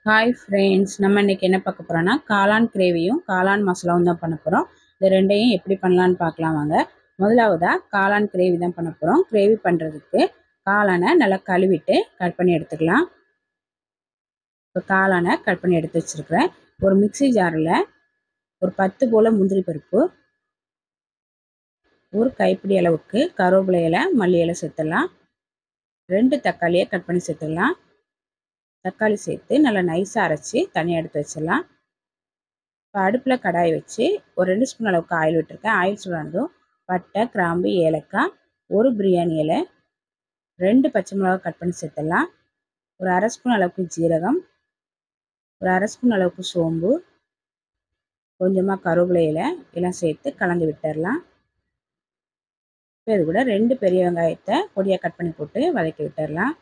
Hi friends, நம்ம இன்றைக்கி என்ன பார்க்க போகிறோன்னா காளான் கிரேவியும் காளான் மசாலாவும் தான் பண்ண போகிறோம். இந்த ரெண்டையும் எப்படி பண்ணலான்னு பார்க்கலாம் வாங்க. முதலாவதாக காளான் கிரேவி தான் பண்ண போகிறோம். கிரேவி பண்ணுறதுக்கு காளானை நல்லா கழுவிட்டு கட் பண்ணி எடுத்துக்கலாம். இப்போ காளானை கட் பண்ணி எடுத்து வச்சுருக்கிறேன். ஒரு மிக்சி ஜாரில் ஒரு 10 போல் முந்திரி பருப்பு, ஒரு கைப்பிடி அளவுக்கு கருவேப்பிலை இலை, மல்லி இலை சேர்த்துடலாம். 2 தக்காளியை கட் பண்ணி சேர்த்துடலாம். தக்காளி சேர்த்து நல்லா நைஸாக அரைச்சி தனியாக எடுத்து வச்சிடலாம். இப்போ அடுப்பில் கடாய் வச்சு ஒரு 2 ஸ்பூன் அளவுக்கு ஆயில் விட்டுருக்கேன். ஆயில் சூடானதும் பட்டை, கிராம்பு, ஏலக்காய், ஒரு பிரியாணி இலை, 2 பச்சை மிளகாய் கட் பண்ணி சேர்த்துடலாம். ஒரு அரை ஸ்பூன் அளவுக்கு ஜீரகம், ஒரு அரை ஸ்பூன் அளவுக்கு சோம்பு, கொஞ்சமாக கருவேப்பிலை இலை எல்லாம் சேர்த்து கலந்து விட்டுடலாம். இப்போ இது கூட 2 பெரிய வெங்காயத்தை பொடியாக கட் பண்ணி போட்டு வதக்கி விட்டுடலாம்.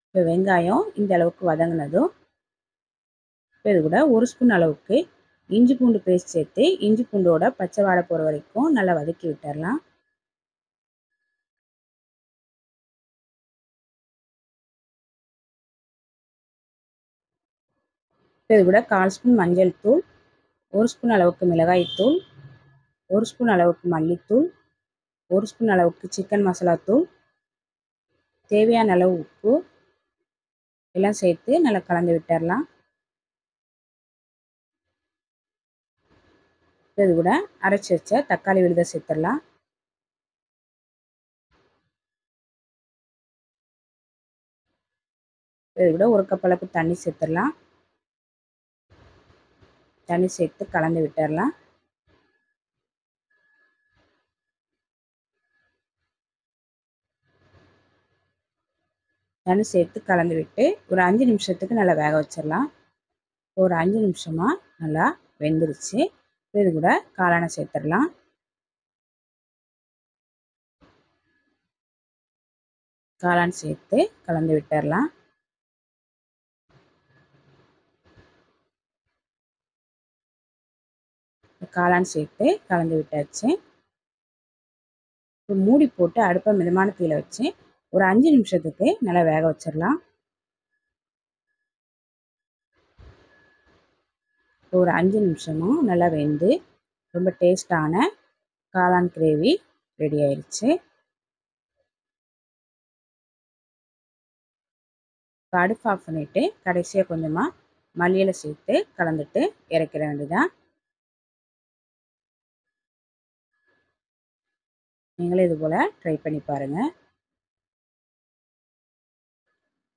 இப்போ வெங்காயம் இந்த அளவுக்கு வதங்கினதும் இப்போ இது கூட ஒரு ஸ்பூன் அளவுக்கு இஞ்சி பூண்டு பேஸ்ட் சேர்த்து இஞ்சி பூண்டோட பச்சை வாடை போகிற வரைக்கும் நல்லா வதக்கி விட்டுடலாம். இப்போ இது கூட 1/4 ஸ்பூன் மஞ்சள் தூள், 1 ஸ்பூன் அளவுக்கு மிளகாய் தூள், 1 ஸ்பூன் அளவுக்கு மல்லித்தூள், 1 ஸ்பூன் அளவுக்கு சிக்கன் மசாலா தூள், தேவையான அளவு உப்பு எல்லாம் சேர்த்து நல்லா கலந்து விட்டுடலாம். இது கூட அரைச்சி வச்ச தக்காளி விழுத சேர்த்துடலாம். இது கூட ஒரு கப் அளவுக்கு தண்ணி சேர்த்துடலாம். தண்ணி சேர்த்து கலந்து விட்டுடலாம். தண்ணி சேர்த்து கலந்து விட்டு ஒரு 5 நிமிஷத்துக்கு நல்லா வேக வச்சிடலாம். ஒரு 5 நிமிஷமாக நல்லா வெந்துருச்சு. இது கூட காளானை சேர்த்துடலாம். காளான் சேர்த்து கலந்து விட்டுடலாம். காளான் சேர்த்து கலந்து விட்டாச்சு. இப்போ மூடி போட்டு அடுப்பை மிதமான தீயில வச்சு ஒரு 5 நிமிஷத்துக்கு நல்லா வேக வச்சிடலாம். ஒரு 5 நிமிஷமும் நல்லா வெந்து ரொம்ப டேஸ்டான காளான் கிரேவி ரெடி ஆயிடுச்சு. இப்போ அடுப்பு ஆஃப் பண்ணிவிட்டு கடைசியாக கொஞ்சமாக மல்லி இலை சேர்த்து கலந்துட்டு இறக்கிற வேண்டியதான். நீங்களே இது போல் ட்ரை பண்ணி பாருங்கள்.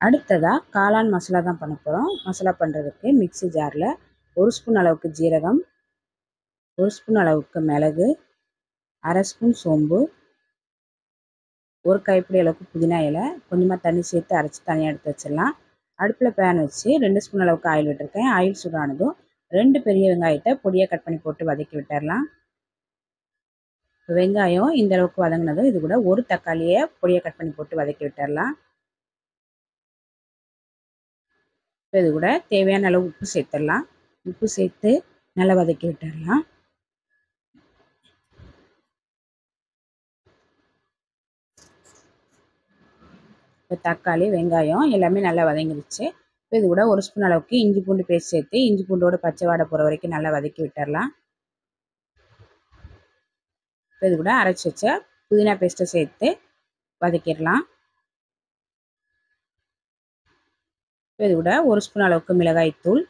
அடுத்ததாக காளான் மசாலா தான் பண்ண போகிறோம். மசாலா பண்ணுறதுக்கு மிக்சி ஜாரில் 1 ஸ்பூன் அளவுக்கு ஜீரகம், 1 ஸ்பூன் அளவுக்கு மிளகு, அரை ஸ்பூன் சோம்பு, ஒரு கைப்பிடி அளவுக்கு புதினா இலை, கொஞ்சமாக தண்ணி சேர்த்து அரைச்சி தனியாக எடுத்து வச்சிடலாம். அடுப்பில் பேன் வச்சு 2 ஸ்பூன் அளவுக்கு ஆயில் விட்டுருக்கேன். ஆயில் சூடானதும் 2 பெரிய வெங்காயத்தை பொடியாக கட் பண்ணி போட்டு வதக்கி விட்டுடலாம். வெங்காயம் இந்த அளவுக்கு வதங்கினதும் இது கூட ஒரு தக்காளியை பொடியாக கட் பண்ணி போட்டு வதக்கி விட்டுடலாம். இது கூட தேவையான அளவு உப்பு சேர்த்துடலாம். உப்பு சேர்த்து நல்லா வதக்கி விட்டுடலாம். இப்போ தக்காளி, வெங்காயம் எல்லாமே நல்லா வதங்கிடுச்சு. இப்போ இது கூட 1 ஸ்பூன் அளவுக்கு இஞ்சி பூண்டு பேஸ்ட் சேர்த்து இஞ்சி பூண்டோட பச்சை வாடை போகிற வரைக்கும் நல்லா வதக்கி விட்டுடலாம். இப்போ இது கூட அரைச்சி வச்ச புதினா பேஸ்ட்டை சேர்த்து வதக்கிடலாம். இப்போ இது கூட 1 ஸ்பூன் அளவுக்கு மிளகாய் தூள்,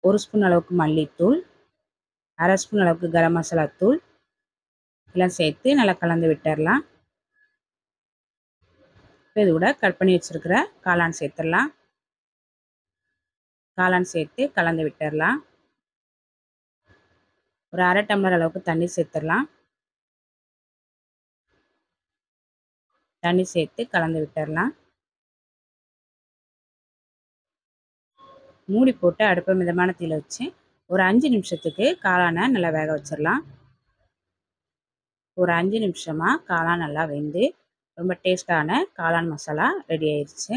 1 ஸ்பூன் அளவுக்கு மல்லித்தூள், அரை ஸ்பூன் அளவுக்கு கரம் மசாலா தூள் எல்லாம் சேர்த்து நல்லா கலந்து விட்டுடலாம். இப்போ இது கூட கட் பண்ணி வச்சுருக்கிற காளான் சேர்த்துடலாம். காளான் சேர்த்து கலந்து விட்டுடலாம். ஒரு அரை டம்ளர் அளவுக்கு தண்ணி சேர்த்துடலாம். தண்ணி சேர்த்து கலந்து விட்டுடலாம். மூடி போட்டு அடுப்பை மிதமான தீயில வச்சு ஒரு 5 நிமிஷத்துக்கு காளானை நல்லா வேக வச்சிடலாம். ஒரு 5 நிமிஷமாக காளான் நல்லா வெந்து ரொம்ப டேஸ்டான காளான் மசாலா ரெடி ஆயிடுச்சு.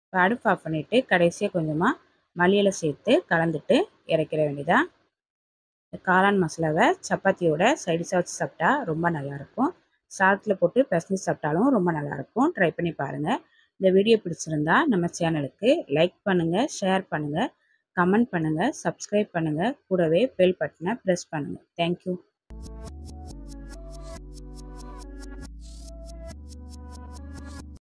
இப்போ அடுப்பு ஆஃப் பண்ணிவிட்டு கடைசியாக கொஞ்சமாக மல்லி இலை சேர்த்து கலந்துட்டு இறக்கிற வேண்டியதான். காளான் மசாலாவை சப்பாத்தியோட சைடிஷாக வச்சு சாப்பிட்டா ரொம்ப நல்லாயிருக்கும். சாதத்தில் போட்டு பிசைஞ்சு சாப்பிட்டாலும் ரொம்ப நல்லாயிருக்கும். ட்ரை பண்ணி பாருங்கள். இந்த வீடியோ பிடிச்சிருந்தா நம்ம சேனலுக்கு லைக் பண்ணுங்கள், ஷேர் பண்ணுங்கள், கமெண்ட் பண்ணுங்கள், சப்ஸ்கிரைப் பண்ணுங்கள். கூடவே பெல் பட்டனை ப்ரெஸ் பண்ணுங்கள். தேங்க்யூ.